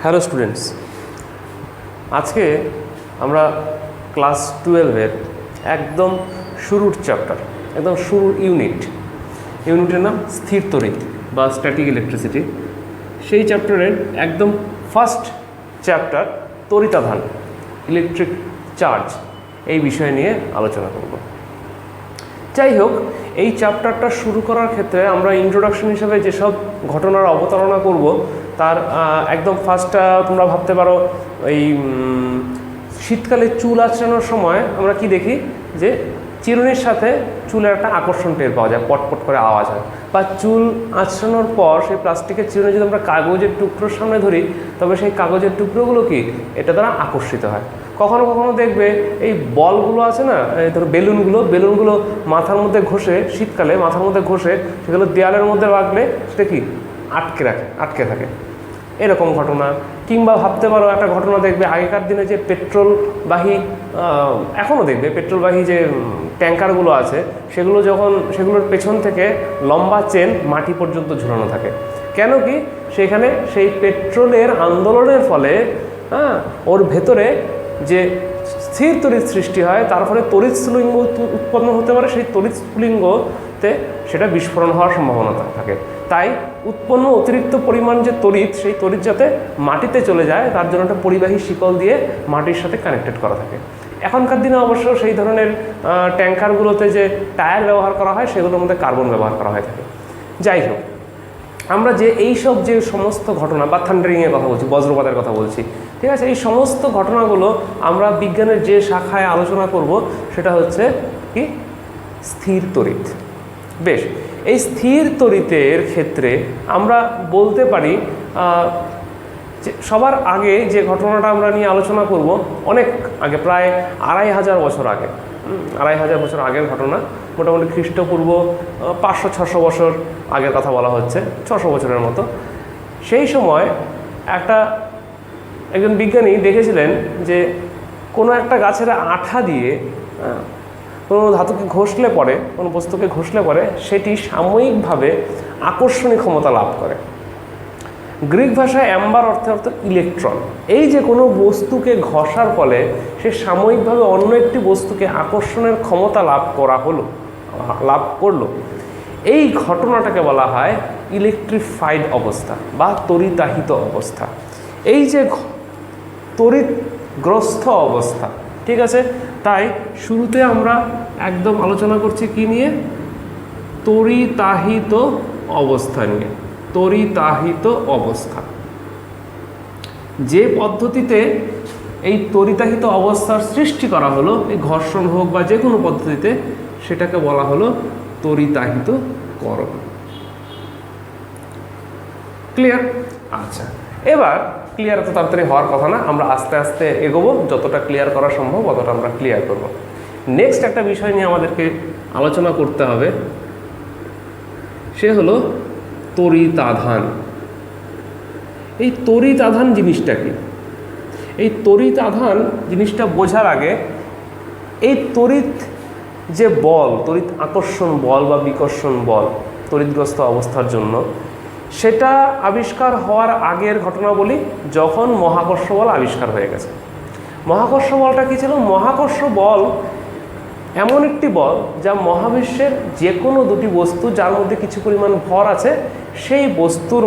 Hello students, আজকে আমরা class 12-এর একদম শুরুর চ্যাপ্টার, একদম শুরুর ইউনিটের নাম স্থির তড়িৎ বা স্ট্যাটিক ইলেকট্রিসিটি। সেই চ্যাপ্টারের একদম ফার্স্ট চ্যাপ্টার তড়িতাধান, ইলেকট্রিক চার্জ, এই বিষয় নিয়ে আলোচনা করব। যাই হোক, এই চ্যাপ্টারটা শুরু করার ক্ষেত্রে আমরা ইন্ট্রোডাকশন হিসেবে যেসব ঘটনার অবতারণা করব তার একদম ফার্স্টটা তোমরা ভাবতে পারো, এই শীতকালে চুল আঁচড়ানোর সময় আমরা কি দেখি যে চিরুনির সাথে চুলের একটা আকর্ষণ টের পাওয়া যায়, পটপট করে আওয়াজ হয়। বা চুল আঁচড়ানোর পর সেই প্লাস্টিকের চিরুনি যদি আমরা কাগজের টুকরোর সামনে ধরি, তবে সেই কাগজের টুকরোগুলো কি এটা দ্বারা আকর্ষিত হয়। কখনো কখনো দেখবে এই বলগুলো আছে না, ধরো বেলুনগুলো মাথার মধ্যে ঘষে, শীতকালে মাথার মধ্যে ঘষে সেগুলো দেয়ালের মধ্যে রাখলে সেটা কি আটকে থাকে, এরকম ঘটনা। কিংবা ভাবতে পারো একটা ঘটনা দেখবে, আগেকার দিনে যে পেট্রোলবাহী, এখনও দেখবে পেট্রোলবাহী যে ট্যাঙ্কারগুলো আছে, সেগুলোর পেছন থেকে লম্বা চেন মাটি পর্যন্ত ঝুলানো থাকে। কেন কি? সেখানে সেই পেট্রোলের আন্দোলনের ফলে ওর ভেতরে যে স্থির তড়িৎ সৃষ্টি হয়, তার ফলে তড়িৎ স্ফুলিঙ্গ উৎপন্ন হতে পারে। সেই তড়িৎ স্ফুলিঙ্গতে সেটা বিস্ফোরণ হওয়ার সম্ভাবনা থাকে। তাই উৎপন্ন অতিরিক্ত পরিমাণ যে তড়িৎ, সেই তড়িৎ যাতে মাটিতে চলে যায় তার জন্য একটা পরিবাহী শিকল দিয়ে মাটির সাথে কানেক্টেড করা থাকে। এখনকার দিনে অবশ্য সেই ধরনের ট্যাঙ্কারগুলোতে যে টায়ার ব্যবহার করা হয়, সেগুলোর মধ্যে কার্বন ব্যবহার করা হয়ে থাকে। যাই হোক, আমরা যে এইসব যে সমস্ত ঘটনা বা থান্ডারিংয়ের কথা বলছি, বজ্রপাতের কথা বলছি, ঠিক আছে, এই সমস্ত ঘটনাগুলো আমরা বিজ্ঞানের যে শাখায় আলোচনা করব সেটা হচ্ছে কি স্থির তড়িৎ। বেশ, এই স্থির তড়িতের ক্ষেত্রে আমরা বলতে পারি যে সবার আগে যে ঘটনাটা আমরা নিয়ে আলোচনা করব, অনেক আগে, প্রায় 2500 বছর আগে, 2500 বছর আগের ঘটনা। মোটামুটি খ্রিস্টপূর্ব 500-600 বছর আগের কথা বলা হচ্ছে, 600 বছরের মতো। সেই সময় একজন বিজ্ঞানী দেখেছিলেন যে কোনো একটা গাছের আঠা দিয়ে কোনো ধাতুকে ঘষলে পরে, কোনো বস্তুকে ঘষলে পরে সেটি সাময়িকভাবে আকর্ষণীয় ক্ষমতা লাভ করে। গ্রিক ভাষায় অ্যাম্বার অর্থে ইলেকট্রন। এই যে কোনো বস্তুকে ঘষার ফলে সে সাময়িকভাবে অন্য একটি বস্তুকে আকর্ষণের ক্ষমতা লাভ করলো, এই ঘটনাটাকে বলা হয় ইলেকট্রিফাইড অবস্থা বা তড়িতাহিত অবস্থা। এই যে তড়িৎগ্রস্ত অবস্থা, ঠিক আছে। তাই শুরুতে আমরা একদম আলোচনা করছি কি নিয়ে? তড়িতাহিত অবস্থা নিয়ে। তড়িতাহিত অবস্থা, যে পদ্ধতিতে এই তড়িতাহিত অবস্থার সৃষ্টি করা হলো, এই ঘর্ষণ হোক বা যে কোনো পদ্ধতিতে, সেটাকে বলা হলো তড়িতাহিতকরণ। ক্লিয়ার? আচ্ছা, এবার ক্লিয়ার এত তাড়াতাড়ি হওয়ার কথা না, আমরা আস্তে আস্তে এগোবো, যতটা ক্লিয়ার করা সম্ভব ততটা আমরা ক্লিয়ার করব। নেক্সট একটা বিষয় নিয়ে আমাদেরকে আলোচনা করতে হবে, সে হলো তড়িতাধান। এই তড়িতাধান জিনিসটা কি? এই তড়িতাধান জিনিসটা বোঝার আগে এই তড়িৎ যে বল, তড়িৎ আকর্ষণ বল বা বিকর্ষণ বল তড়িৎগ্রস্ত অবস্থার জন্য, সেটা আবিষ্কার হওয়ার আগের ঘটনা বলি, যখন মহাকর্ষ বল আবিষ্কার হয়ে গেছে। মহাকর্ষ বলটা কী ছিল? মহাকর্ষ বল এমন একটি বল যা মহাবিশ্বের যে কোনো দুটি বস্তু যার মধ্যে কিছু পরিমাণ ভর আছে, সেই বস্তুর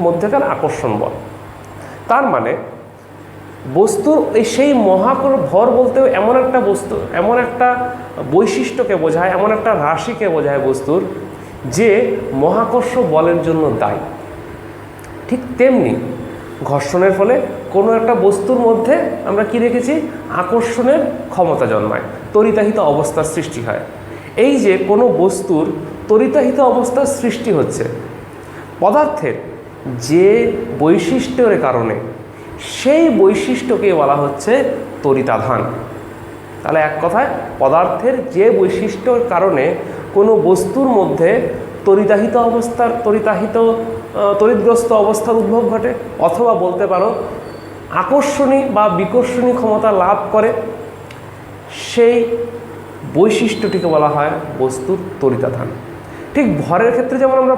মধ্যেকার আকর্ষণ বল। তার মানে বস্তুর সেই ভর বলতেও এমন একটা বস্তু, এমন একটা বৈশিষ্ট্যকে বোঝায়, এমন একটা রাশিকে বোঝায় বস্তুর, যে মহাকর্ষ বলের জন্য দায়ী। ঠিক তেমনি ঘর্ষণের ফলে কোনো একটা বস্তুর মধ্যে আমরা কি রেখেছি? আকর্ষণের ক্ষমতা জন্মায়, তড়িতাহিত অবস্থার সৃষ্টি হয়। এই যে কোনো বস্তুর তড়িতাহিত অবস্থার সৃষ্টি হচ্ছে, পদার্থের যে বৈশিষ্ট্যের কারণে, সেই বৈশিষ্ট্যকে বলা হচ্ছে তড়িতাধান। তাহলে এক কথায়, পদার্থের যে বৈশিষ্ট্যর কারণে কোনো বস্তুর মধ্যে তড়িৎগ্রস্ত অবস্থার উদ্ভব ঘটে, অথবা বলতে পারো আকর্ষণী বা বিকর্ষণী ক্ষমতা লাভ করে, সেই বৈশিষ্ট্যটিকে বলা হয় বস্তুর তড়িতাধান। ঠিক ভরের ক্ষেত্রে যেমন আমরা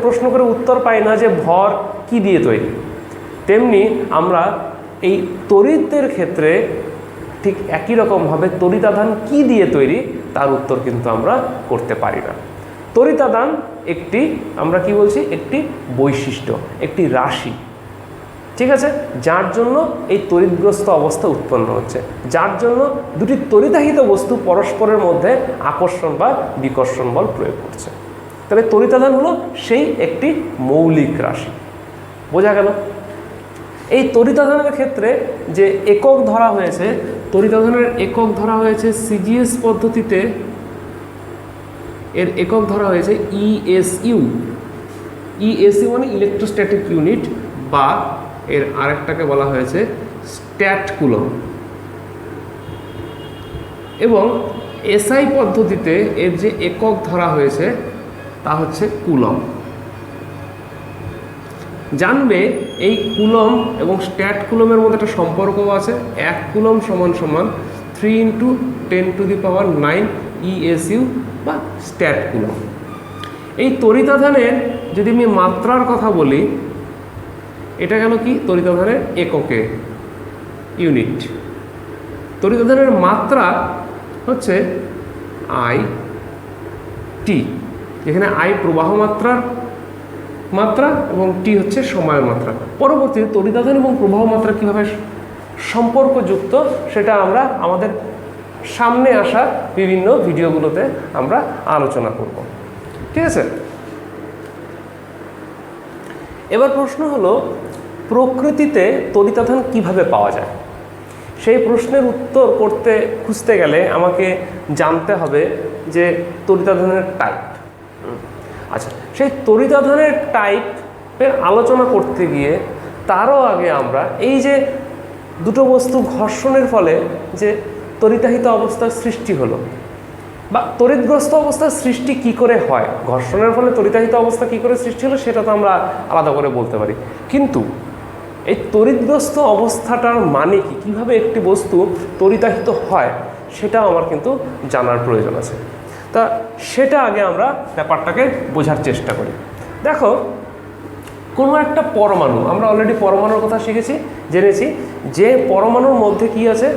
প্রশ্ন করে উত্তর পাই না যে ভর কি দিয়ে তৈরি, তেমনি আমরা এই তড়িতের ক্ষেত্রে ঠিক একই রকমভাবে তড়িতাধান কি দিয়ে তৈরি তার উত্তর কিন্তু আমরা করতে পারি না। তড়িতাধান একটি, আমরা কি বলছি, একটি বৈশিষ্ট্য, একটি রাশি, ঠিক আছে, যার জন্য এই তড়িৎগ্রস্ত অবস্থা উৎপন্ন হচ্ছে, যার জন্য দুটি তড়িতাহিত বস্তু পরস্পরের মধ্যে আকর্ষণ বা বিকর্ষণ বল প্রয়োগ করছে। তাহলে তড়িতাধান হলো সেই একটি মৌলিক রাশি। বোঝা গেল? এই তড়িতাধানের ক্ষেত্রে যে একক ধরা হয়েছে, তড়িতাধানের একক ধরা হয়েছে সিজিএস পদ্ধতিতে, এর একক ধরা হয়েছে ইএসইউ। ইএসইউ মানে ইলেকট্রোস্ট্যাটিক ইউনিট, বা এর আরেকটাকে বলা হয়েছে স্ট্যাট কুলম। এবং এসআই পদ্ধতিতে এর যে একক ধরা হয়েছে তা হচ্ছে কুলম। জানবে এই কুলম এবং স্ট্যাট কুলমের মধ্যে একটা সম্পর্কও আছে। 1 কুলম সমান সমান 3 × 10⁹ ইএসইউ বা স্ট্যাট কুলম। এই তড়িতাধানের যদি আমি মাত্রার কথা বলি, এটা গেল কি তড়িতাধানের এককে, ইউনিট। তড়িতাধানের মাত্রা হচ্ছে আই/টি, যেখানে আই প্রবাহ মাত্রা এবং টি হচ্ছে সময়ের মাত্রা। পরবর্তীতে তড়িতাধান এবং প্রবাহ মাত্রা কীভাবে সম্পর্কযুক্ত সেটা আমরা আমাদের সামনে আসা বিভিন্ন ভিডিওগুলোতে আমরা আলোচনা করব, ঠিক আছে। এবার প্রশ্ন হলো, প্রকৃতিতে তড়িতাধান কিভাবে পাওয়া যায়? সেই প্রশ্নের উত্তর খুঁজতে গেলে আমাকে জানতে হবে যে তড়িতাধানের টাইপ। আচ্ছা, সেই তড়িতাধানের টাইপের আলোচনা করতে গিয়ে তারও আগে আমরা এই যে দুটো বস্তু ঘর্ষণের ফলে যে তড়িতাহিত অবস্থার সৃষ্টি হলো, বা তড়িৎগ্রস্ত অবস্থার সৃষ্টি কি করে হয়, ঘর্ষণের ফলে তড়িতাহিত অবস্থা কি করে সৃষ্টি হলো সেটা তো আমরা আলাদা করে বলতে পারি, কিন্তু এই তড়িৎগ্রস্ত অবস্থাটার মানে কি, কীভাবে একটি বস্তু তড়িতাহিত হয়, সেটা আমার কিন্তু জানার প্রয়োজন আছে। তা সেটা আগে আমরা ব্যাপারটাকে বোঝার চেষ্টা করি। দেখো, কোনো একটা পরমাণু, আমরা অলরেডি পরমাণুর কথা জেনেছি যে পরমাণুর মধ্যে কি আছে,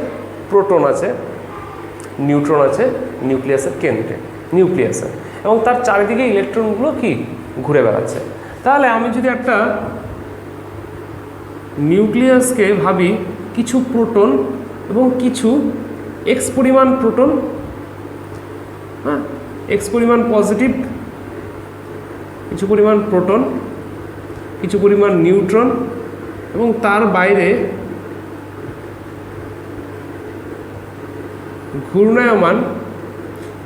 প্রোটন আছে, নিউট্রন আছে নিউক্লিয়াসের কেন্দ্রে, নিউক্লিয়াসে, এবং তার চারিদিকে ইলেকট্রনগুলো কি ঘুরে বেড়াচ্ছে। তাহলে আমি যদি একটা নিউক্লিয়াসকে ভাবি কিছু প্রোটন এবং কিছু এক্স পরিমাণ প্রোটন, হ্যাঁ, এক্স পরিমাণ পজিটিভ, কিছু পরিমাণ প্রোটন, কিছু পরিমাণ নিউট্রন, এবং তার বাইরে ঘূর্ণায়মান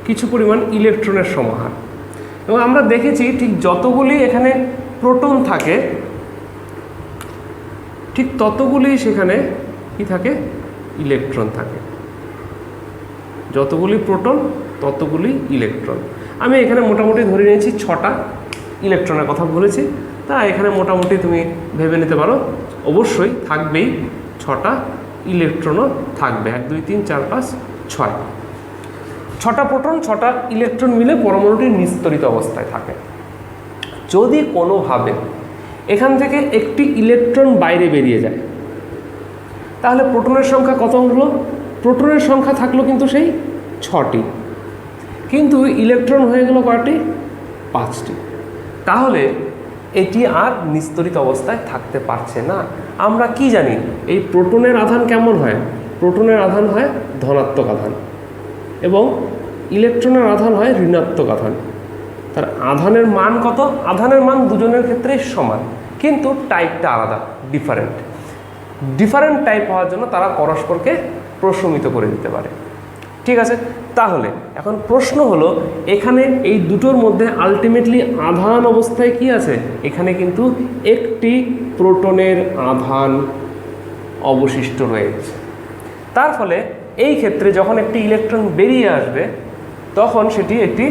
কিছু পরিমাণ ইলেকট্রনের সমাহার। এবং আমরা দেখেছি ঠিক যতগুলি এখানে প্রোটন থাকে ঠিক ততগুলি সেখানে কি থাকে, ইলেকট্রন থাকে। যতগুলি প্রোটন ততগুলি ইলেকট্রন। আমি এখানে মোটামুটি ধরে নিয়েছি 6টা ইলেকট্রনের কথা বলেছি, তা এখানে মোটামুটি তুমি ভেবে নিতে পারো অবশ্যই থাকবেই 6টা ইলেকট্রনও থাকবে। 1 2 3 4 5 6, 6টা প্রোটন 6টা ইলেকট্রন মিলে পরমাণুটি নিস্তরিত অবস্থায় থাকে। যদি কোনোভাবে এখান থেকে একটি ইলেকট্রন বাইরে বেরিয়ে যায়, তাহলে প্রোটনের সংখ্যা কত হলো? প্রোটনের সংখ্যা থাকলো কিন্তু সেই 6টি, কিন্তু ইলেকট্রন হয়ে গেল কয়টি? 5টি। তাহলে এটি আর নিস্তরিত অবস্থায় থাকতে পারছে না। আমরা কি জানি, এই প্রোটনের আধান কেমন হয়? প্রোটনের আধান হয় ধনাত্মক আধান এবং ইলেকট্রনের আধান হয় ঋণাত্মক আধান। তার আধানের মান কত? আধানের মান দুজনের ক্ষেত্রেই সমান, কিন্তু টাইপটা আলাদা, ডিফারেন্ট টাইপ হওয়ার জন্য তারা পরস্পরকে প্রশমিত করে দিতে পারে, ঠিক আছে। তাহলে এখন প্রশ্ন হলো, এখানে এই দুটোর মধ্যে আলটিমেটলি আধান অবস্থায় কি আছে? এখানে কিন্তু একটি প্রোটনের আধান অবশিষ্ট রয়েছে। তার ফলে এই ক্ষেত্রে যখন একটি ইলেকট্রন বেরিয়ে আসবে তখন সেটি একটি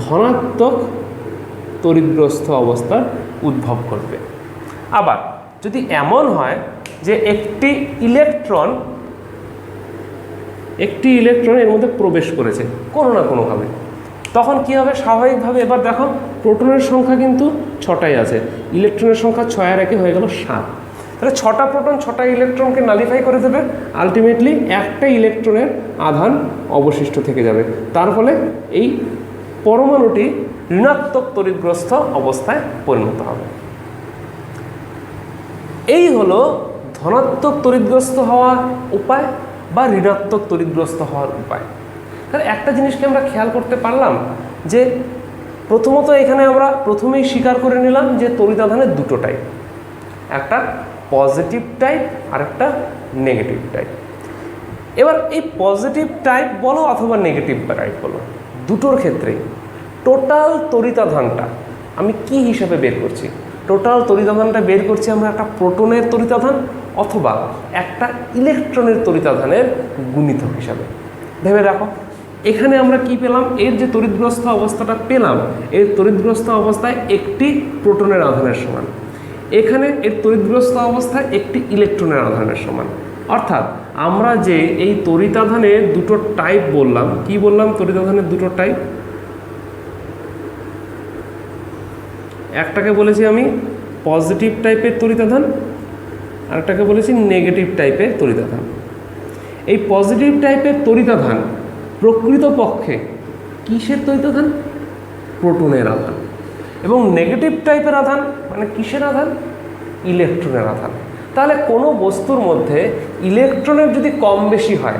ধনাত্মক তড়িৎগ্রস্ত অবস্থার উদ্ভব করবে। আবার যদি এমন হয় যে একটি ইলেকট্রন এর মধ্যে প্রবেশ করেছে কোনো না কোনোভাবে, তখন কী হবে? স্বাভাবিকভাবে এবার দেখো প্রোটনের সংখ্যা কিন্তু 6টাই আছে, ইলেকট্রনের সংখ্যা 6 আর 1 হয়ে গেল 7। তাহলে 6টা প্রোটন 6টা ইলেকট্রনকে নালিফাই করে দেবে, আলটিমেটলি একটা ইলেকট্রনের আধান অবশিষ্ট থেকে যাবে। তার ফলে এই পরমাণুটি ঋণাত্মক তড়িৎগ্রস্ত অবস্থায় পরিণত হবে। এই হলো ধনাত্মক তড়িৎগ্রস্ত হওয়ার উপায় বা ঋণাত্মক তড়িৎগ্রস্ত হওয়ার উপায়। তাহলে একটা জিনিসকে আমরা খেয়াল করতে পারলাম যে প্রথমত এখানে আমরা প্রথমেই স্বীকার করে নিলাম যে তড়িতাধানের দুটো টাইপ, একটা পজিটিভ টাইপ আর একটা নেগেটিভ টাইপ। এবার এই পজিটিভ টাইপ বলো অথবা নেগেটিভ টাইপ বলো, দুটোর ক্ষেত্রেই টোটাল তড়িতাধানটা আমি কি হিসাবে বের করছি? টোটাল তড়িতাধানটা বের করছি আমরা একটা প্রোটনের তড়িতাধান অথবা একটা ইলেকট্রনের তড়িতাধানের গুণিতক হিসাবে। ভেবে রাখো, এখানে আমরা কি পেলাম? এর যে তড়িৎগ্রস্ত অবস্থাটা পেলাম, এর তড়িৎগ্রস্ত অবস্থায় একটি প্রোটনের আধানের সমান, এখানে এর তড়িৎগ্রস্ত অবস্থায় একটি ইলেকট্রনের আধানের সমান। অর্থাৎ আমরা যে এই তড়িতাধানের দুটো টাইপ বললাম, কি বললাম? তড়িতাধানের দুটো টাইপ, একটাকে বলেছি আমি পজিটিভ টাইপের তড়িতাধান, আরেকটাকে বলেছি নেগেটিভ টাইপের তড়িতাধান। এই পজিটিভ টাইপের তড়িতাধান প্রকৃতপক্ষে কিসের তড়িতাধান? প্রোটনের আধান। এবং নেগেটিভ টাইপের আধান মানে কিসের আধান? ইলেকট্রনের আধান। তাহলে কোনো বস্তুর মধ্যে ইলেকট্রনের যদি কম বেশি হয়,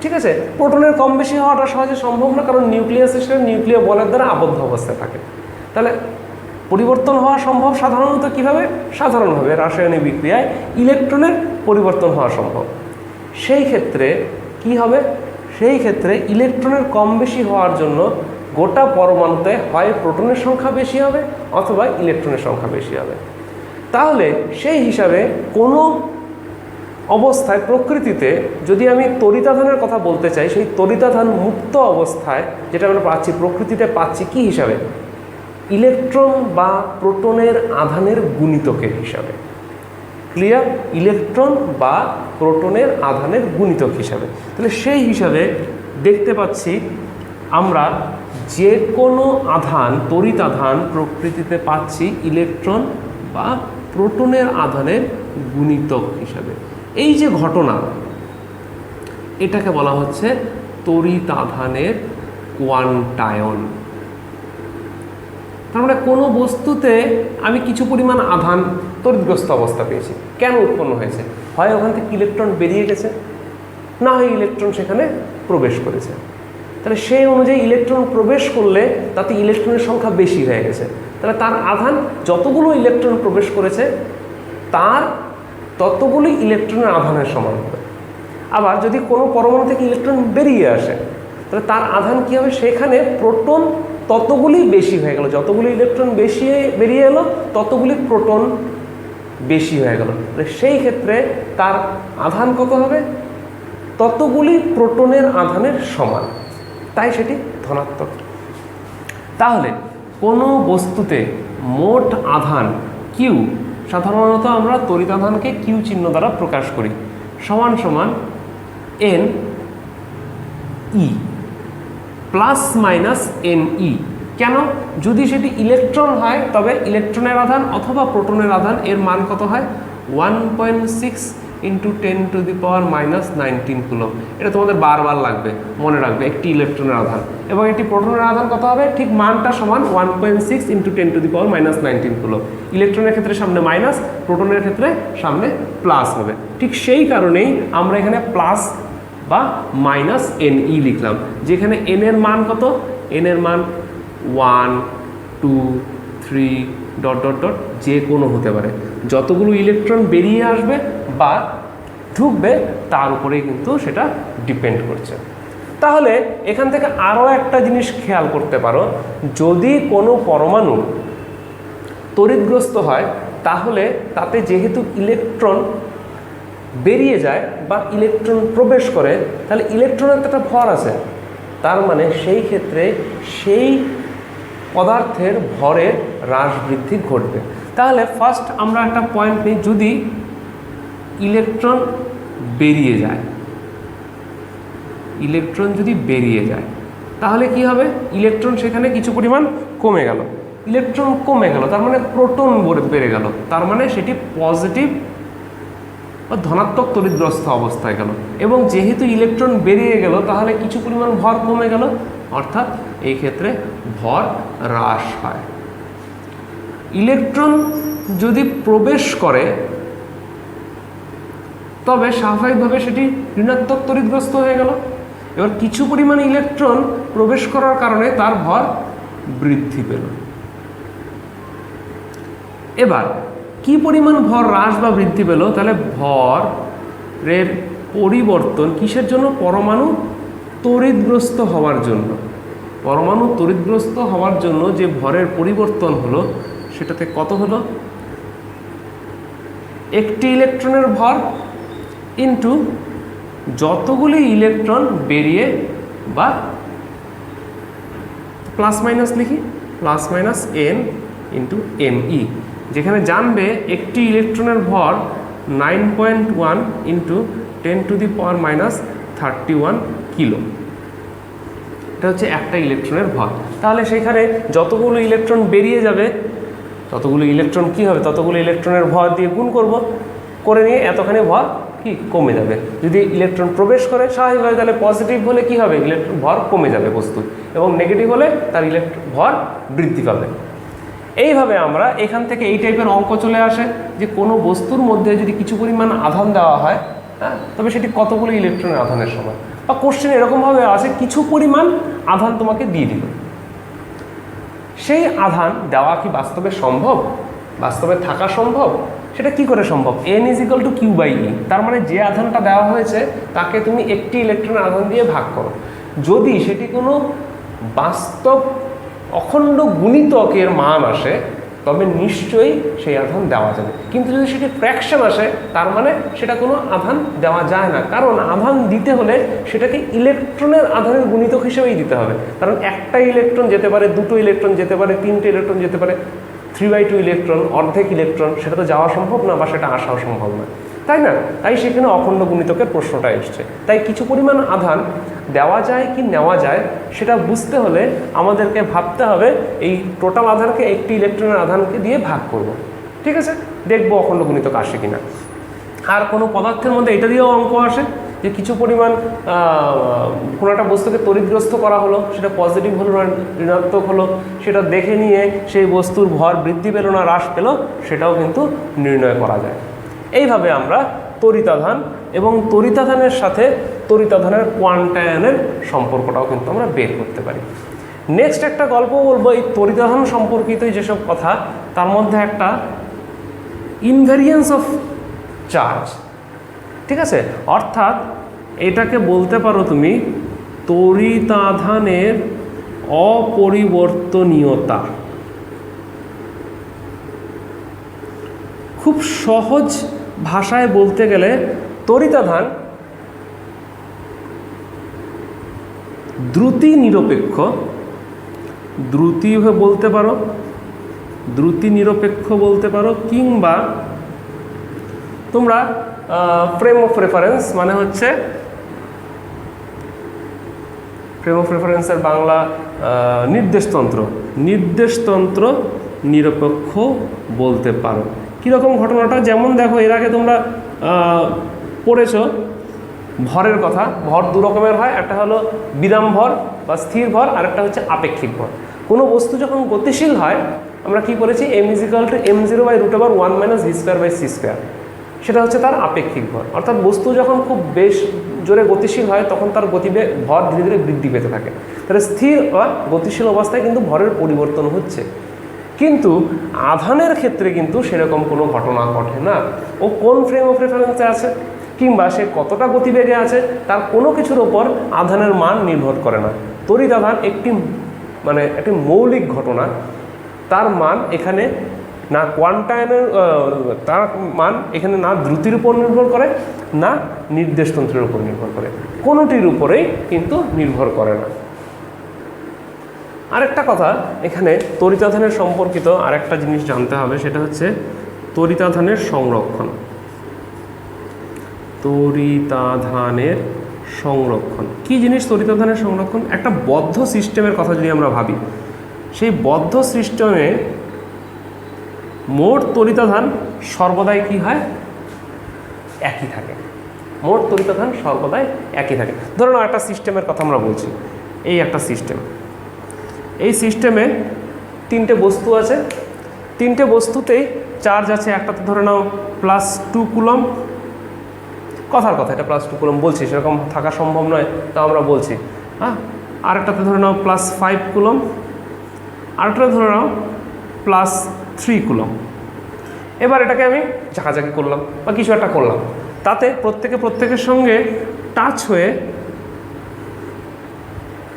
ঠিক আছে, প্রোটনের কম বেশি হওয়াটা সহজে সম্ভব না, কারণ নিউক্লিয়াসের সাথে নিউক্লিয় বলের দ্বারা আবদ্ধ অবস্থায় থাকে। তাহলে পরিবর্তন হওয়া সম্ভব সাধারণত কীভাবে? সাধারণভাবে রাসায়নিক বিক্রিয়ায় ইলেকট্রনের পরিবর্তন হওয়া সম্ভব। সেই ক্ষেত্রে কি হবে? সেই ক্ষেত্রে ইলেকট্রনের কম বেশি হওয়ার জন্য গোটা পরমাণুতে হয় প্রোটনের সংখ্যা বেশি হবে অথবা ইলেকট্রনের সংখ্যা বেশি হবে। তাহলে সেই হিসাবে কোনো অবস্থায় প্রকৃতিতে যদি আমি তড়িতাধানের কথা বলতে চাই, সেই তড়িতাধান মুক্ত অবস্থায় যেটা আমরা পাচ্ছি প্রকৃতিতে পাচ্ছি কি হিসাবে? ইলেকট্রন বা প্রোটনের আধানের গুণিতকের হিসাবে। ক্লিয়ার? ইলেকট্রন বা প্রোটনের আধানের গুণিতক হিসাবে। তাহলে সেই হিসাবে দেখতে পাচ্ছি আমরা যে কোনো আধান, তড়িতাধান প্রকৃতিতে পাচ্ছি ইলেকট্রন বা প্রোটনের আধানের গুণিতক হিসাবে। এই যে ঘটনা, এটাকে বলা হচ্ছে তড়িতাধানের কোয়ান্টায়ন। তার মানে কোনো বস্তুতে আমি কিছু পরিমাণ আধান তড়িৎগ্রস্ত অবস্থা পেয়েছি, কেন উৎপন্ন হয়েছে? হয় ওখান থেকে ইলেকট্রন বেরিয়ে গেছে, না হয় ইলেকট্রন সেখানে প্রবেশ করেছে। তাহলে সেই অনুযায়ী ইলেকট্রন প্রবেশ করলে তাতে ইলেকট্রনের সংখ্যা বেশি হয়ে গেছে, তাহলে তার আধান যতগুলো ইলেকট্রন প্রবেশ করেছে তার ততগুলি ইলেকট্রনের আধানের সমান হবে। আবার যদি কোনো পরমাণু থেকে ইলেকট্রন বেরিয়ে আসে তাহলে তার আধান কী হবে? সেখানে প্রোটন ততগুলি বেশি হয়ে গেল, যতগুলি ইলেকট্রন বেশি বেরিয়ে এলো ততগুলি প্রোটন বেশি হয়ে গেল। সেই ক্ষেত্রে তার আধান কত হবে? ততগুলি প্রোটনের আধানের সমান, তাই সেটি ধনাত্মক। তাহলে কোনো বস্তুতে মোট আধান কিউ, সাধারণত আমরা তড়িতাধানকে কিউ চিহ্ন দ্বারা প্রকাশ করি, সমান সমান N E plus minus N E. কেন? যদি সেটি ইলেকট্রন হয় তবে ইলেকট্রনের আধান অথবা প্রোটনের আধান এর মান কত হয়? 1.6 × 10⁻⁻19 কুলম্ব। এটা তোমাদের বারবার লাগবে, মনে রাখবে, একটি ইলেকট্রনের আধান। এবং একটি প্রোটনের আধান কত হবে? ঠিক মানটা সমান 1.6 × 10⁻⁻19 কুলম্ব। ইলেকট্রনের ক্ষেত্রে সামনে মাইনাস, প্রোটনের ক্ষেত্রে সামনে প্লাস হবে। ঠিক সেই কারণেই আমরা এখানে প্লাস বা মাইনাস এন ই লিখলাম, যেখানে এন এর মান কত? এন এর মান 1, 2, 3 ... যে কোনো হতে পারে। যতগুলো ইলেকট্রন বেরিয়ে আসবে বা ঢুকবে তার উপরেই কিন্তু সেটা ডিপেন্ড করছে। তাহলে এখান থেকে আরও একটা জিনিস খেয়াল করতে পারো, যদি কোনো পরমাণু তড়িৎগ্রস্ত হয় তাহলে তাতে যেহেতু ইলেকট্রন বেরিয়ে যায় বা ইলেকট্রন প্রবেশ করে, তাহলে ইলেকট্রনের তো একটা ভর আছে, তার মানে সেই ক্ষেত্রে সেই পদার্থের ভরের হ্রাস বৃদ্ধি ঘটবে। তাহলে ফার্স্ট আমরা একটা পয়েন্ট নিই, যদি ইলেকট্রন বেরিয়ে যায়, ইলেকট্রন যদি বেরিয়ে যায় তাহলে কি হবে? ইলেকট্রন সেখানে কিছু পরিমাণ কমে গেল, ইলেকট্রন কমে গেল তার মানে প্রোটন বেড়ে গেল, তার মানে সেটি পজিটিভ বা ধনাত্মক তড়িৎগ্রস্ত অবস্থায় গেল, এবং যেহেতু ইলেকট্রন বেরিয়ে গেল তাহলে কিছু পরিমাণ ভর কমে গেল, অর্থাৎ এই ক্ষেত্রে ভর হ্রাস হয়। ইলেকট্রন যদি প্রবেশ করে তবে স্বাভাবিকভাবে সেটি ঋণাত্মক তড়িৎগ্রস্ত হয়ে গেল। এবার কিছু পরিমাণ ইলেকট্রন প্রবেশ করার কারণে তার ভর বৃদ্ধি পেল। এবার কি পরিমাণ ভর হ্রাস বা বৃদ্ধি পেল? তাহলে ভরের পরিবর্তন কিসের জন্য? পরমাণু তড়িৎগ্রস্ত হওয়ার জন্য। পরমাণু তড়িৎগ্রস্ত হওয়ার জন্য যে ভরের পরিবর্তন হলো সেটাতে কত হলো? একটি ইলেকট্রনের ভর ইন্টু যতগুলি ইলেকট্রন বেরিয়ে, বা প্লাস মাইনাস লিখি, plus minus n into m e, যেখানে জানবে একটি ইলেকট্রনের ভর 9.1 ইন্টু 10⁻³ কিলো। এটা হচ্ছে একটা ইলেকট্রনের ভর। তাহলে সেখানে যতগুলো ইলেকট্রন বেরিয়ে যাবে ততগুলো ইলেকট্রন কি হবে? ততগুলো ইলেকট্রনের ভর দিয়ে গুণ করব, করে নিয়ে এতখানি ভর কি কমে যাবে। যদি ইলেকট্রন প্রবেশ করে স্বাভাবিকভাবে তাহলে পজিটিভ হলে কি হবে? ইলেকট্রন ভর কমে যাবে বস্তুর, এবং নেগেটিভ হলে তার ইলেকট্রন ভর বৃদ্ধি পাবে। এইভাবে আমরা এখান থেকে এই টাইপের অঙ্ক চলে আসে যে কোনো বস্তুর মধ্যে যদি কিছু পরিমাণ আধান দেওয়া হয়, হ্যাঁ, তবে সেটি কতগুলো ইলেকট্রনের আধানের সমান। বা কোশ্চেন এরকমভাবে আছে কিছু পরিমাণ আধান তোমাকে দিয়ে দিল, সেই আধান দেওয়া কি বাস্তবে সম্ভব? বাস্তবে থাকা সম্ভব? সেটা কি করে সম্ভব? n = q/e। তার মানে যে আধানটা দেওয়া হয়েছে তাকে তুমি একটি ইলেকট্রনের আধান দিয়ে ভাগ করো। যদি সেটি কোনো বাস্তব অখণ্ড গুণিতকের মান আসে তবে নিশ্চয়ই সেই আধান দেওয়া যাবে। কিন্তু যদি সেটি ফ্র্যাকশন আসে তার মানে সেটা কোনো আধান দেওয়া যায় না, কারণ আধান দিতে হলে সেটাকে ইলেকট্রনের আধানের গুণিতক হিসেবেই দিতে হবে। কারণ একটা ইলেকট্রন যেতে পারে, দুটো ইলেকট্রন যেতে পারে, তিনটে ইলেকট্রন যেতে পারে, 3/2 ইলেকট্রন, অর্ধেক ইলেকট্রন, সেটা তো যাওয়া সম্ভব না বা সেটা আসাও সম্ভব না, তাই না? তাই সেখানে অখণ্ড গুণিতকের প্রশ্নটা এসছে। তাই কিছু পরিমাণ আধান দেওয়া যায় কি নেওয়া যায় সেটা বুঝতে হলে আমাদেরকে ভাবতে হবে এই টোটাল আধানকে একটি ইলেকট্রনের আধানকে দিয়ে ভাগ করব। ঠিক আছে, দেখবো অখণ্ড গুণিতক আসে কিনা। আর কোনো পদার্থের মধ্যে এটা দিয়েও অঙ্ক আসে যে কিছু পরিমাণ কোনো একটা বস্তুকে তড়িৎগ্রস্ত করা হলো, সেটা পজিটিভ হলো না ঋণাত্মক হলো, সেটা দেখে নিয়ে সেই বস্তুর ভর বৃদ্ধি পেল না হ্রাস পেল, সেটাও কিন্তু নির্ণয় করা যায়। এইভাবে আমরা তড়িতাধান এবং তড়িতাধানের সাথে তড়িতাধানের কোয়ান্টায়নের সম্পর্কটাও কিন্তু আমরা বের করতে পারি। নেক্সট একটা গল্প বলবো এই তড়িতাধান সম্পর্কিতই যেসব কথা, তার মধ্যে একটা ইনভ্যারিয়েন্স অফ চার্জ। ঠিক আছে, অর্থাৎ এটাকে বলতে পারো তুমি তড়িতাধানের অপরিবর্তনীয়তা। খুব সহজ ভাষায় বলতে গেলে তড়িতাধান দ্রুতি নিরপেক্ষ, দ্রুতি বলতে পারো, দ্রুতি নিরপেক্ষ বলতে পারো, কিংবা তোমরা ফ্রেম অফ রেফারেন্স মানে হচ্ছে ফ্রেম অফ রেফারেন্সের বাংলা নির্দেশতন্ত্র, নির্দেশতন্ত্র নিরপেক্ষ বলতে পারো। কীরকম ঘটনাটা? যেমন দেখো এর আগে তোমরা পড়েছ ভরের কথা। ভর দু রকমের হয়, একটা হলো বিরাম ভর বা স্থির ভর, আর একটা হচ্ছে আপেক্ষিক ভর। কোনো বস্তু যখন গতিশীল হয় আমরা কি করেছি? m = m0/√1 - v²/c²। সেটা হচ্ছে তার আপেক্ষিক ভর। অর্থাৎ বস্তু যখন খুব বেশ জোরে গতিশীল হয় তখন তার গতিবেগ ভর ধীরে ধীরে বৃদ্ধি পেতে থাকে। তাহলে স্থির বা গতিশীল অবস্থায় কিন্তু ভরের পরিবর্তন হচ্ছে, কিন্তু আধানের ক্ষেত্রে কিন্তু সেরকম কোনো ঘটনা ঘটে না। ও কোন ফ্রেম অফ রেফারেন্সে আছে কিংবা সে কতটা গতিবেগে আছে তার কোনো কিছুর ওপর আধানের মান নির্ভর করে না। তড়িৎ আধান একটি মৌলিক ঘটনা, তার মান এখানে না কোয়ান্টায়নের, তার মান এখানে না দ্রুতির উপর নির্ভর করে না নির্দেশতন্ত্রের উপর নির্ভর করে, কোনোটির উপরেই কিন্তু নির্ভর করে না। আরেকটা কথা, এখানে তড়িতাধানের সম্পর্কিত আরেকটা জিনিস জানতে হবে, সেটা হচ্ছে তড়িতাধানের সংরক্ষণ। তড়িতাধানের সংরক্ষণ কী জিনিস? তড়িতাধানের সংরক্ষণ একটা বদ্ধ সিস্টেমের কথা যদি আমরা ভাবি, সেই বদ্ধ সিস্টেমে মোট তড়িতাধান সর্বদাই কি হয়? একই থাকে, মোট তড়িতাধান সর্বদাই একই থাকে। ধরুন একটা সিস্টেমের কথা আমরা বলছি, এই একটা সিস্টেম, এই সিস্টেমে 3টে বস্তু আছে, 3টে বস্তুতেই চার্জ আছে। একটাতে ধরে নাও +2 কুলম, কথার কথা এটা +2 কুলম বলছি, সেরকম থাকা সম্ভব নয়, তা আমরা বলছি। হ্যাঁ, আরেকটাতে ধরে নাও +5 কুলম, আরেকটাতে ধরে নাও +3 কুলম। এবার এটাকে আমি ঝাঁকাঝাঁকি করলাম বা কিছু একটা করলাম, তাতে প্রত্যেকের সঙ্গে টাচ হয়ে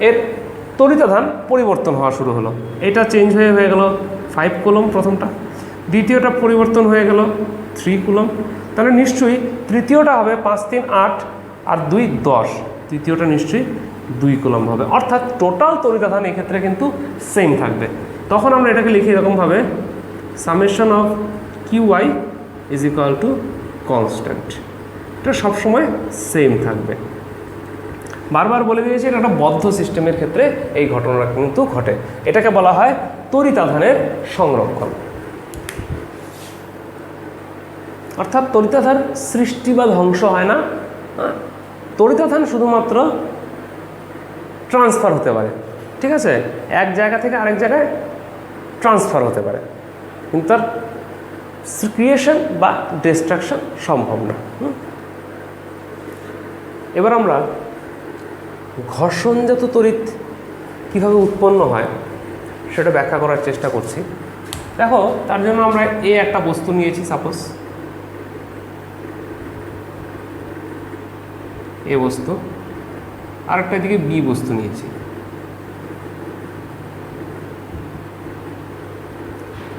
এর তড়িতাধান পরিবর্তন হওয়া শুরু হলো। এটা চেঞ্জ হয়ে গেল 5 কুলম প্রথমটা, দ্বিতীয়টা পরিবর্তন হয়ে গেল 3 কুলম, তাহলে নিশ্চয়ই তৃতীয়টা হবে 5 3 8 আর 2 10, তৃতীয়টা নিশ্চয়ই 2 কুলম হবে। অর্থাৎ টোটাল তড়িতাধান এক্ষেত্রে কিন্তু সেম থাকবে। তখন আমরা এটাকে লিখি এরকমভাবে, summation of QI is equal to constant. এটা সবসময় সেম থাকবে। বারবার বলে দিয়েছি এটা একটা বদ্ধ সিস্টেমের ক্ষেত্রে এই ঘটনাটা কিন্তু ঘটে। এটাকে বলা হয় তড়িতাধানের সংরক্ষণ। অর্থাৎ তড়িতাধান সৃষ্টি বা ধ্বংস হয় না, তড়িতাধান শুধুমাত্র ট্রান্সফার হতে পারে, ঠিক আছে, এক জায়গা থেকে আরেক জায়গায় ট্রান্সফার হতে পারে, কিন্তু তার ক্রিয়েশন বা ডিস্ট্রাকশন সম্ভব না। এবার আমরা ঘর্ষণজাত তড়িৎ কীভাবে উৎপন্ন হয় সেটা ব্যাখ্যা করার চেষ্টা করছি। দেখো, তার জন্য আমরা একটা বস্তু নিয়েছি, সাপোজ এ বস্তু, আর একটা দিকে বি বস্তু নিয়েছি।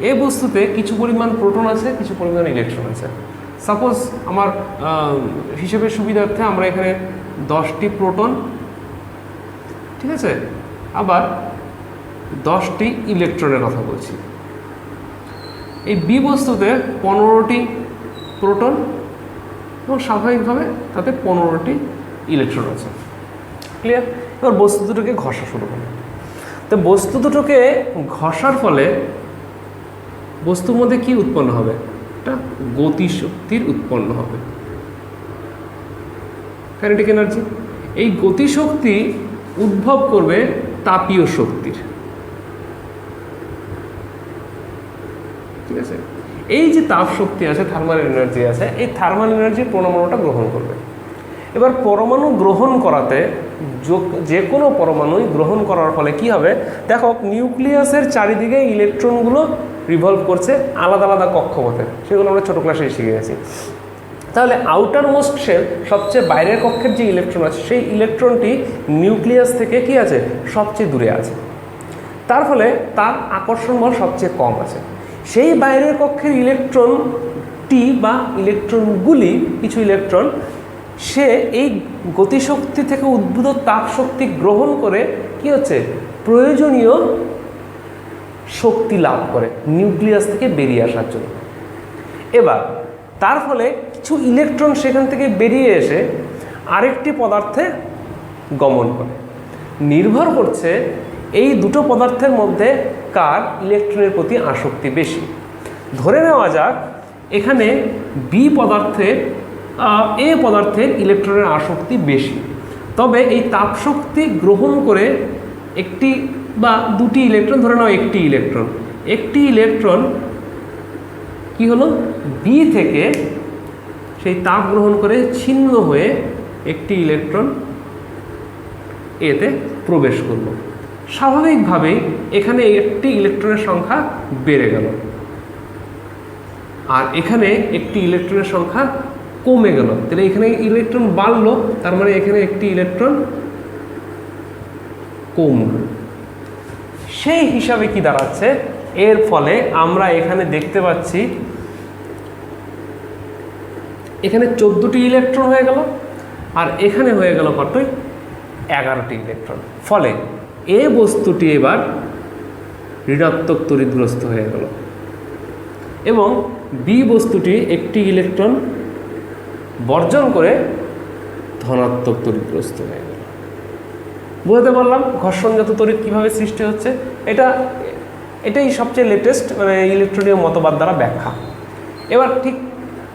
এ বস্তুতে কিছু পরিমাণ প্রোটন আছে, কিছু পরিমাণ ইলেকট্রন আছে। সাপোজ আমার হিসেবের সুবিধার্থে আমরা এখানে 10টি প্রোটন, ঠিক আছে, আবার 10টি ইলেকট্রনের কথা বলছি। এই বি বস্তুতে 15টি প্রোটন এবং স্বাভাবিকভাবে তাতে 15টি ইলেকট্রন আছে। ক্লিয়ার? এবার বস্তু দুটোকে ঘষা শুরু করে, তো বস্তু দুটোকে ঘষার ফলে বস্তুর মধ্যে কি উৎপন্ন হবে? একটা গতিশক্তির উৎপন্ন হবে, কাইনেটিক এনার্জি। এই গতিশক্তি উদ্ভব করবে তাপীয় শক্তির, ঠিক আছে। এই যে তাপ শক্তি আছে, থার্মাল এনার্জি আছে, এই থার্মাল এনার্জি পরমাণুটা গ্রহণ করবে। এবার পরমাণু গ্রহণ করাতে, যে কোনো পরমাণুই গ্রহণ করার ফলে কি হবে? দেখো, নিউক্লিয়াসের চারিদিকে ইলেকট্রনগুলো রিভলভ করছে আলাদা আলাদা কক্ষপথে, সেগুলো আমরা ছোটো ক্লাসে শিখে গেছি। তাহলে আউটার মোস্ট শেল, সবচেয়ে বাইরের কক্ষের যে ইলেকট্রন আছে, সেই ইলেকট্রনটি নিউক্লিয়াস থেকে কি আছে? সবচেয়ে দূরে আছে, তার ফলে তার আকর্ষণ বল সবচেয়ে কম আছে। সেই বাইরের কক্ষের ইলেকট্রনটি বা ইলেকট্রনগুলি, কিছু ইলেকট্রন, সে এই গতিশক্তি থেকে উদ্ভূত তাপ শক্তি গ্রহণ করে কি হচ্ছে? প্রয়োজনীয় শক্তি লাভ করে নিউক্লিয়াস থেকে বেরিয়ে আসার জন্য। এবার তার ফলে কিছু ইলেকট্রন সেখান থেকে বেরিয়ে এসে আরেকটি পদার্থে গমন করে। নির্ভর করছে এই দুটো পদার্থের মধ্যে কার ইলেকট্রনের প্রতি আসক্তি বেশি। ধরে নেওয়া যাক এখানে বি পদার্থের এ পদার্থের ইলেকট্রনের আসক্তি বেশি, তবে এই তাপশক্তি গ্রহণ করে একটি বা দুটি ইলেকট্রন, ধরে নাও একটি ইলেকট্রন কি হলো? বি থেকে সেই তাপ গ্রহণ করে ছিন্ন হয়ে একটি ইলেকট্রন এতে প্রবেশ করলো। স্বাভাবিকভাবেই এখানে একটি ইলেকট্রনের সংখ্যা বেড়ে গেল, আর এখানে একটি ইলেকট্রনের সংখ্যা কমে গেল। তাহলে এখানে ইলেকট্রন বাড়লো, তার মানে এখানে একটি ইলেকট্রন কমল। সেই হিসাবে কি দাঁড়াচ্ছে? এর ফলে আমরা এখানে দেখতে পাচ্ছি এখানে 14টি ইলেকট্রন হয়ে গেল, আর এখানে হয়ে গেল কতই? 11টি ইলেকট্রন। ফলে এ বস্তুটি এবার ঋণাত্মক তড়িৎগ্রস্ত হয়ে গেল এবং বি বস্তুটি একটি ইলেকট্রন বর্জন করে ধনাত্মক তড়িৎগ্রস্ত হয়ে গেল। বুঝতে পারলাম ঘর্ষণজাত তড়িৎ কীভাবে সৃষ্টি হচ্ছে। এটাই সবচেয়ে লেটেস্ট ইলেকট্রনীয় মতবাদ দ্বারা ব্যাখ্যা। এবার ঠিক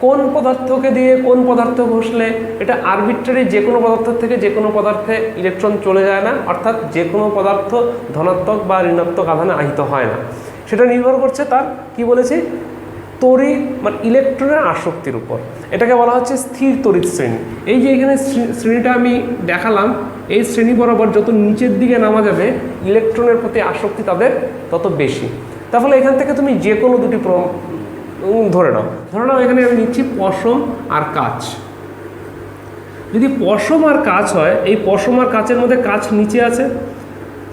কোন পদার্থকে দিয়ে কোন পদার্থ ঘষলে এটা আরবিট্রারি যে কোনো পদার্থ থেকে যে কোনো পদার্থে ইলেকট্রন চলে যায় না, অর্থাৎ যে কোনো পদার্থ ধনাত্মক বা ঋণাত্মক আধানে আহিত হয় না, সেটা নির্ভর করছে তার কি বলেছি তড়িৎ মানে ইলেকট্রনের আসক্তির উপর। এটাকে বলা হচ্ছে স্থির তড়িৎ শ্রেণী। এই যে এখানে শ্রেণীটা আমি দেখালাম, এই শ্রেণী বরাবর যত নিচের দিকে নামা যাবে ইলেকট্রনের প্রতি আসক্তি তাদের তত বেশি। তাহলে এখান থেকে তুমি যে কোনো দুটি ধরে নাও এখানে আমি নিচ্ছি পশম আর কাচ। যদি পশম আর কাচ হয়, এই পশম আর কাচের মধ্যে কাচ নিচে আছে,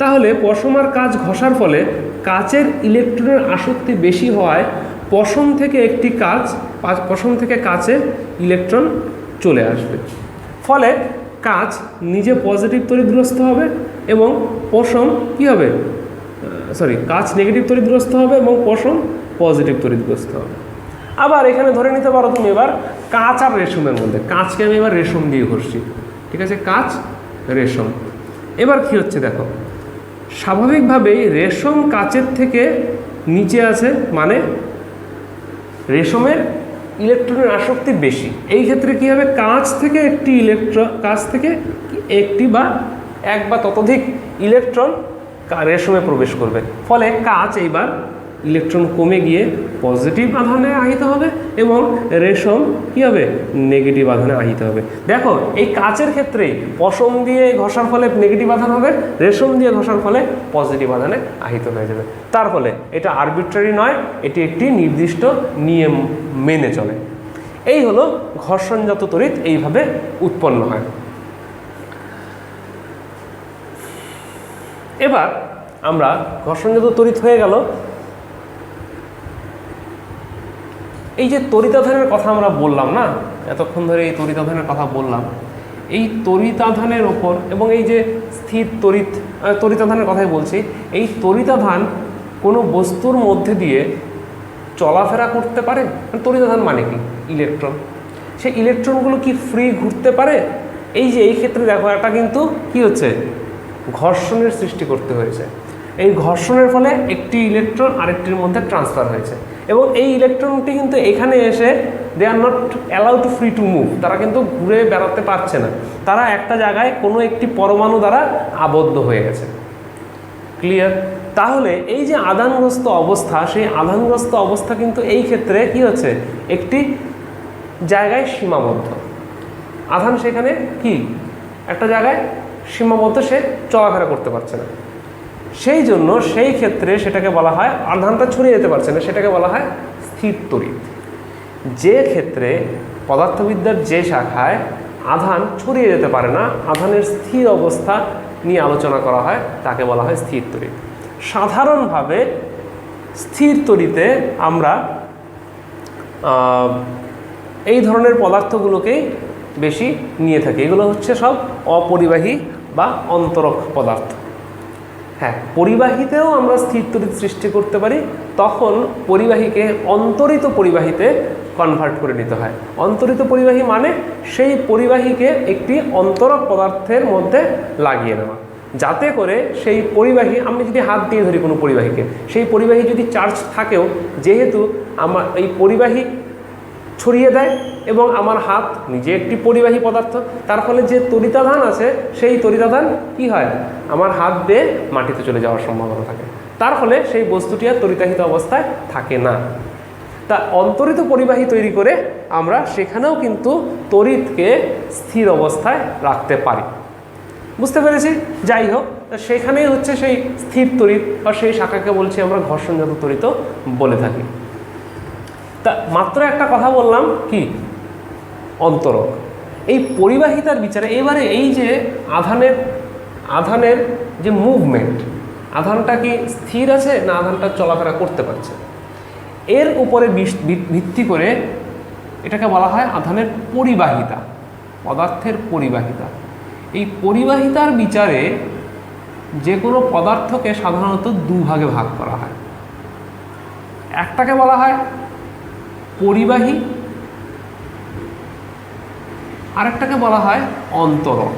তাহলে পশম আর কাচ ঘষার ফলে কাচের ইলেকট্রনের আসক্তি বেশি হওয়ায় পশম থেকে কাচে ইলেকট্রন চলে আসবে। ফলে কাচ নিজে পজিটিভ তড়িৎগ্রস্ত হবে এবং পশম কি হবে কাচ নেগেটিভ তড়িৎগ্রস্ত হবে এবং পশম পজিটিভ তড়িৎগ্রস্ত হবে। আবার এখানে ধরে নিতে পারো তুমি এবার কাচ আর রেশমের মধ্যে, কাচকে আমি এবার রেশম দিয়ে ঘষছি, ঠিক আছে, কাচ রেশম। এবার কি হচ্ছে দেখো, স্বাভাবিকভাবেই রেশম কাচের থেকে নিচে আছে, মানে রেশমের ইলেকট্রনের আসক্তি বেশি। এই ক্ষেত্রে কি হবে, কাচ থেকে একটি বা এক বা ততোধিক ইলেকট্রন রেশমে প্রবেশ করবে। ফলে কাচ এইবার ইলেকট্রন কমে গিয়ে পজিটিভ আধানে আহিত হবে এবং রেশম কী হবে নেগেটিভ আধানে আহিত হবে। দেখো এই কাচের ক্ষেত্রে পশম দিয়ে ঘষার ফলে নেগেটিভ আধান হবে, রেশম দিয়ে ঘষার ফলে পজিটিভ আধানে আহিত হয়ে যাবে। তার ফলে এটা আরবিট্রারি নয়, এটি একটি নির্দিষ্ট নিয়ম মেনে চলে। এই হলো ঘর্ষণজাত তড়িৎ, এইভাবে উৎপন্ন হয়। এবার আমরা ঘর্ষণজাত তড়িৎ হয়ে গেল। এই যে তড়িতাধানের কথা আমরা বললাম না, এতক্ষণ ধরে এই তড়িতাধানের কথা বললাম, এই তড়িতাধানের ওপর এবং এই যে স্থির তড়িতাধানের কথাই বলছি, এই তড়িতাধান কোনো বস্তুর মধ্যে দিয়ে চলাফেরা করতে পারে। তড়িতাধান মানে কি, ইলেকট্রন। সেই ইলেকট্রনগুলো কি ফ্রি ঘুরতে পারে? এই যে এই ক্ষেত্রে দেখো একটা কিন্তু কি হচ্ছে, ঘর্ষণের সৃষ্টি করতে হয়েছে। এই ঘর্ষণের ফলে একটি ইলেকট্রন আরেকটির মধ্যে ট্রান্সফার হয়েছে এবং এই ইলেকট্রনটি কিন্তু এখানে এসে they are not allowed to free to move, তারা কিন্তু ঘুরে বেড়াতে পারছে না, তারা একটা জায়গায় কোনো একটি পরমাণু দ্বারা আবদ্ধ হয়ে গেছে। ক্লিয়ার? তাহলে এই যে আধানগ্রস্ত অবস্থা, সেই আধানগ্রস্ত অবস্থা কিন্তু এই ক্ষেত্রে কি হচ্ছে, একটি জায়গায় সীমাবদ্ধ। আধান সেখানে কি একটা জায়গায় সীমাবদ্ধ, সে চলাফেরা করতে পারছে না। সেই জন্য সেই ক্ষেত্রে সেটাকে বলা হয়, আধানটা ছড়িয়ে যেতে পারছে না, সেটাকে বলা হয় স্থির তড়িৎ। যে ক্ষেত্রে পদার্থবিদ্যার যে শাখায় আধান ছড়িয়ে যেতে পারে না, আধানের স্থির অবস্থা নিয়ে আলোচনা করা হয়, তাকে বলা হয় স্থির তড়িৎ। সাধারণভাবে স্থির তড়িতে আমরা এই ধরনের পদার্থগুলোকেই বেশি নিয়ে থাকি। এগুলো হচ্ছে সব অপরিবাহী বা অন্তরক পদার্থ। হ্যাঁ, পরিবাহীতেও আমরা স্থির তড়িৎ সৃষ্টি করতে পারি, তখন পরিবাহীকে অন্তরিত পরিবাহীতে কনভার্ট করে নিতে হয়। অন্তরিত পরিবাহী মানে সেই পরিবাহীকে একটি অন্তরক পদার্থের মধ্যে লাগিয়ে নেওয়া, যাতে করে সেই পরিবাহী, আমি যদি হাত দিয়ে ধরি কোনো পরিবাহীকে, সেই পরিবাহী যদি চার্জ থাকেও, যেহেতু আমার এই পরিবাহী ছড়িয়ে দেয় এবং আমার হাত নিজে একটি পরিবাহী পদার্থ, তার ফলে যে তড়িতাধান আছে সেই তড়িতাধান কি হয়, আমার হাত দিয়ে মাটিতে চলে যাওয়ার সম্ভাবনা থাকে, তার ফলে সেই বস্তুটি আর তড়িতাহিত অবস্থায় থাকে না। তা অন্তরিত পরিবাহী তৈরি করে আমরা সেখানেও কিন্তু তড়িৎকে স্থির অবস্থায় রাখতে পারি। বুঝতে পেরেছি? যাই হোক, সেখানেই হচ্ছে সেই স্থির তড়িৎ বা সেই শাখাকে বলছি আমরা ঘর্ষণজাত তড়িৎ বলে থাকি। তা মাত্র একটা কথা বললাম কি, অন্তরক। এই পরিবাহিতার বিচারে এবারে এই যে আধানের যে মুভমেন্ট, আধানটা কি স্থির আছে না আধানটা চলাফেরা করতে পারছে, এর উপরে ভিত্তি করে এটাকে বলা হয় আধানের পরিবাহিতা, পদার্থের পরিবাহিতা। এই পরিবাহিতার বিচারে যে কোনো পদার্থকে সাধারণত দুভাগে ভাগ করা হয়। একটাকে বলা হয় পরিবাহী, আরেকটাকে বলা হয় অন্তরক।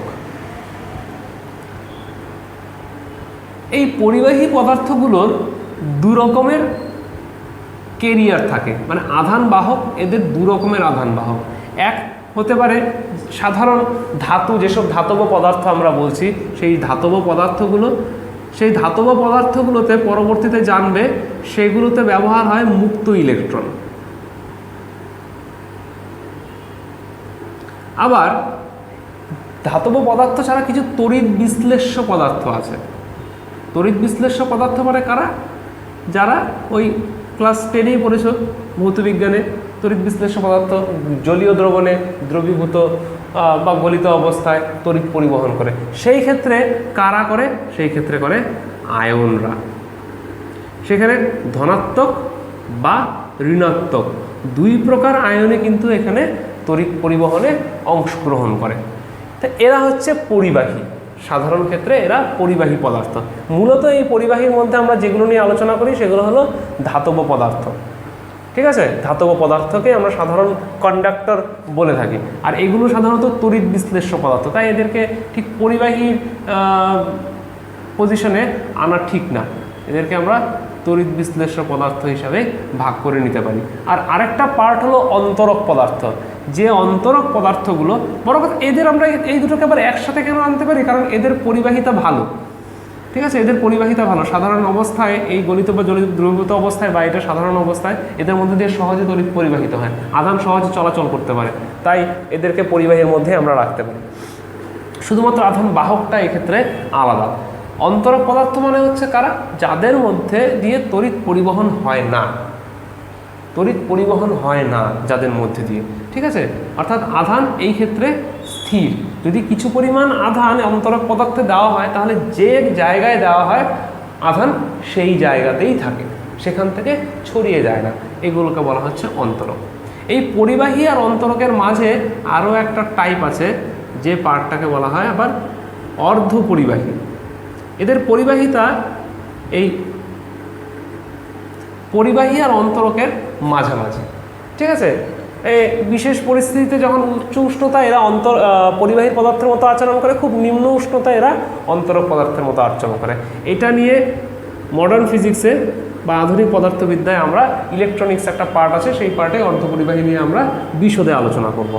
এই পরিবাহী পদার্থগুলোর দু রকমের কেরিয়ার থাকে, মানে আধান বাহক এদের দু রকমের আধান বাহক। এক হতে পারে সাধারণ ধাতু, যেসব ধাতব পদার্থ আমরা বলছি সেই ধাতব পদার্থগুলোতে পরবর্তীতে জানবে সেগুলোতে ব্যবহার হয় মুক্ত ইলেকট্রন। আবার ধাতব পদার্থ ছাড়া কিছু তড়িৎ বিশ্লেষ্য পদার্থ আছে। তড়িৎ বিশ্লেষ্য পদার্থ মানে কারা? যারা ওই ক্লাস 10-এই পড়েছ ভৌতবিজ্ঞানে, তড়িৎ বিশ্লেষ্য পদার্থ জলীয় দ্রবণে দ্রবীভূত বা গলিত অবস্থায় তড়িৎ পরিবহন করে। সেই ক্ষেত্রে কারা করে? সেই ক্ষেত্রে করে আয়নরা। সেখানে ধনাত্মক বা ঋণাত্মক দুই প্রকার আয়নে কিন্তু এখানে তড়িৎ পরিবহনে অংশগ্রহণ করে। তা এরা হচ্ছে পরিবাহী। সাধারণ ক্ষেত্রে এরা পরিবাহী পদার্থ। মূলত এই পরিবাহীর মধ্যে আমরা যেগুলো নিয়ে আলোচনা করি সেগুলো হলো ধাতব পদার্থ। ঠিক আছে, ধাতব পদার্থকে আমরা সাধারণ কন্ডাক্টর বলে থাকি। আর এগুলো সাধারণত তড়িৎ বিশ্লেষ্য পদার্থ, তাই এদেরকে ঠিক পরিবাহীর পজিশনে আনা ঠিক না। এদেরকে আমরা তড়িৎ বিশ্লেষ্য পদার্থ হিসাবে ভাগ করে নিতে পারি। আর আরেকটা পার্ট হলো অন্তরক পদার্থ। যে অন্তরক পদার্থগুলো, বড় কথা এদের আমরা এই দুটোকে আবার একসাথে কেন আনতে পারি? কারণ এদের পরিবাহিতা ভালো। ঠিক আছে, এদের পরিবাহিতা ভালো। সাধারণ অবস্থায় এই গলিত বা দ্রবীভূত অবস্থায় বা এটা সাধারণ অবস্থায় এদের মধ্যে দিয়ে সহজে তড়িৎ পরিবাহিত হয়, আধান সহজে চলাচল করতে পারে, তাই এদেরকে পরিবাহীর মধ্যে আমরা রাখতে পারি। শুধুমাত্র আধান বাহকটা এক্ষেত্রে আলাদা। অন্তরক পদার্থ মানে হচ্ছে কারা? যাদের মধ্যে দিয়ে তড়িৎ পরিবহন হয় না, তড়িৎ পরিবহন হয় না যাদের মধ্যে দিয়ে। ঠিক আছে, অর্থাৎ আধান এই ক্ষেত্রে স্থির। যদি কিছু পরিমাণ আধান অন্তরক পদার্থে দেওয়া হয় তাহলে যে জায়গায় দেওয়া হয় আধান সেই জায়গাতেই থাকে, সেখান থেকে ছড়িয়ে যায় না। এগুলোকে বলা হচ্ছে অন্তরক। এই পরিবাহী আর অন্তরকের মাঝে আরও একটা টাইপ আছে, যে পার্টটাকে বলা হয় আবার অর্ধ পরিবাহী। এদের পরিবাহিতা এই পরিবাহী আর অন্তরকের মাঝামাঝি। ঠিক আছে, এই বিশেষ পরিস্থিতিতে যখন উচ্চ উষ্ণতা এরা পরিবাহী পদার্থের মতো আচরণ করে, খুব নিম্ন উষ্ণতা এরা অন্তরক পদার্থের মতো আচরণ করে। এটা নিয়ে মডার্ন ফিজিক্সে বা আধুনিক পদার্থবিদ্যায় আমরা ইলেকট্রনিক্স একটা পার্ট আছে, সেই পার্টে অর্ধপরিবাহী নিয়ে আমরা বিশদে আলোচনা করব।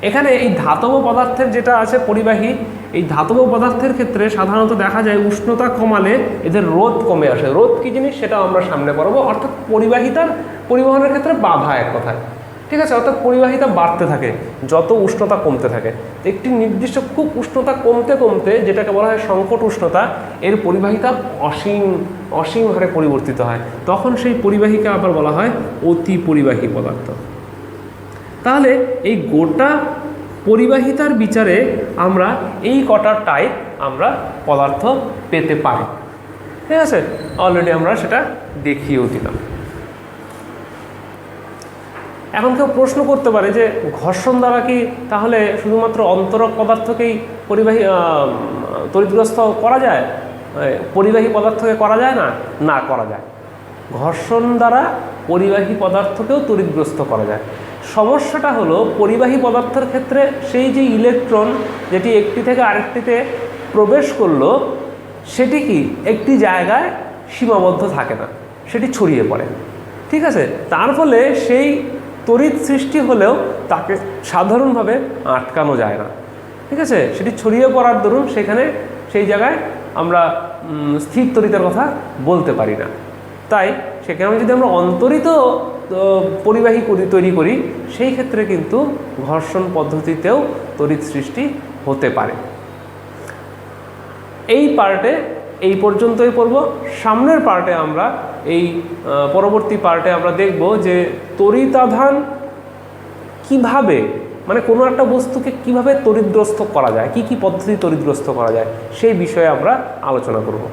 এখানে এই ধাতব পদার্থের যেটা আছে পরিবাহী, এই ধাতব পদার্থের ক্ষেত্রে সাধারণত দেখা যায় উষ্ণতা কমালে এদের রোধ কমে আসে। রোধ কী জিনিস সেটাও আমরা সামনে পড়ব। অর্থাৎ পরিবাহিতার পরিবহনের ক্ষেত্রে বাধা এক কথায়। ঠিক আছে, অর্থাৎ পরিবাহিতা বাড়তে থাকে যত উষ্ণতা কমতে থাকে। একটি নির্দিষ্ট খুব উষ্ণতা কমতে কমতে, যেটাকে বলা হয় সংকট উষ্ণতা, এর পরিবাহিতা অসীম হারে পরিবর্তিত হয়। তখন সেই পরিবাহীকে আবার বলা হয় অতি পরিবাহী পদার্থ। তাহলে এই গোটা পরিবাহিতার বিচারে আমরা এই কটা টাইপ আমরা পদার্থ পেতে পারি। ঠিক আছে, অলরেডি আমরা সেটা দেখিয়েও দিলাম। এখন কেউ প্রশ্ন করতে পারে যে ঘর্ষণ দ্বারা কি তাহলে শুধুমাত্র অন্তরক পদার্থকেই তড়িৎগ্রস্ত করা যায়, পরিবাহী পদার্থকে করা যায় না? না, করা যায়। ঘর্ষণ দ্বারা পরিবাহী পদার্থকেও তড়িৎগ্রস্ত করা যায়। সমস্যাটা হলো পরিবাহী পদার্থের ক্ষেত্রে সেই যে ইলেকট্রন যেটি একটি থেকে আরেকটিতে প্রবেশ করলো, সেটি কি একটি জায়গায় সীমাবদ্ধ থাকে না, সেটি ছড়িয়ে পড়ে। ঠিক আছে, তার ফলে সেই তড়িৎ সৃষ্টি হলেও তাকে সাধারণভাবে আটকানো যায় না। ঠিক আছে, সেটি ছড়িয়ে পড়ার দরুন সেখানে সেই জায়গায় আমরা স্থির তড়িতের কথা বলতে পারি না। তাই সেখানে যদি আমরা অন্তরিত পরিবাহী তৈরি করি, সেই ক্ষেত্রে কিন্তু ঘর্ষণ পদ্ধতিতেও তড়িৎ সৃষ্টি হতে পারে। এই পার্টে এই পর্যন্তই পড়ব। সামনের পার্টে আমরা পরবর্তী পার্টে আমরা দেখব যে তড়িতাধান কিভাবে, মানে কোনো একটা বস্তুকে কিভাবে তড়িৎগ্রস্ত করা যায়, কি কি পদ্ধতি তড়িৎগ্রস্ত করা যায়, সেই বিষয়ে আমরা আলোচনা করব।